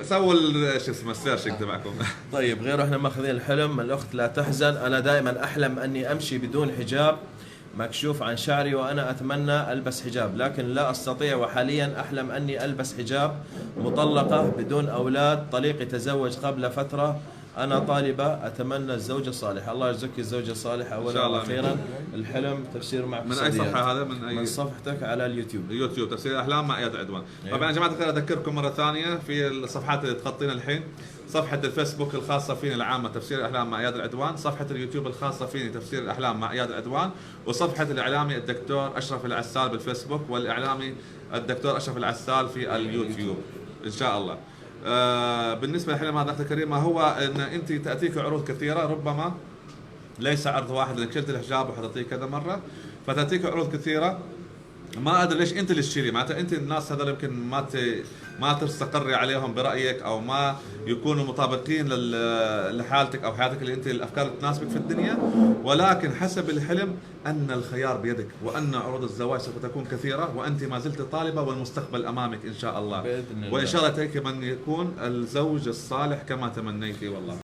سووا شو اسمه السيرشنج تبعكم. طيب غير احنا ماخذين الحلم، الاخت لا تحزن، انا دائما احلم اني امشي بدون حجاب مكشوف عن شعري، وانا اتمنى البس حجاب لكن لا استطيع، وحاليا احلم اني البس حجاب، مطلقة بدون اولاد، طليقي تزوج قبل فترة، انا طالبة اتمنى الزوجة الصالحة. الله يرزقك الزوجة الصالحة اولا واخيرا. الحلم تفسير معك من اي صفحة هذا؟ من صفحتك على اليوتيوب. اليوتيوب تفسير الاحلام مع اياد عدوان. طبعا يا جماعة الخير اذكركم مرة ثانية في الصفحات اللي تغطينا الحين، صفحة الفيسبوك الخاصة فيني العامة تفسير الأحلام مع إياد العدوان، صفحة اليوتيوب الخاصة فيني تفسير الأحلام مع إياد العدوان، وصفحة الإعلامي الدكتور أشرف العسال بالفيسبوك، والإعلامي الدكتور أشرف العسال في اليوتيوب إن شاء الله. بالنسبة للحلم هذا أختي الكريمة، هو أن أنت تأتيك عروض كثيرة، ربما ليس عرض واحد لأنك شلت الحجاب وحطيتيه كذا مرة، فتأتيك عروض كثيرة. ما ادري ليش انت اللي تشتري، معناتها انت الناس هذول يمكن ما تستقري عليهم برايك، او ما يكونوا مطابقين لحالتك او حياتك اللي انت الافكار اللي تناسبك في الدنيا، ولكن حسب الحلم ان الخيار بيدك، وان عروض الزواج سوف تكون كثيره، وانت ما زلت طالبه والمستقبل امامك ان شاء الله، بإذن الله. وان شاء الله تأتيك من يكون الزوج الصالح كما تمنيتي والله.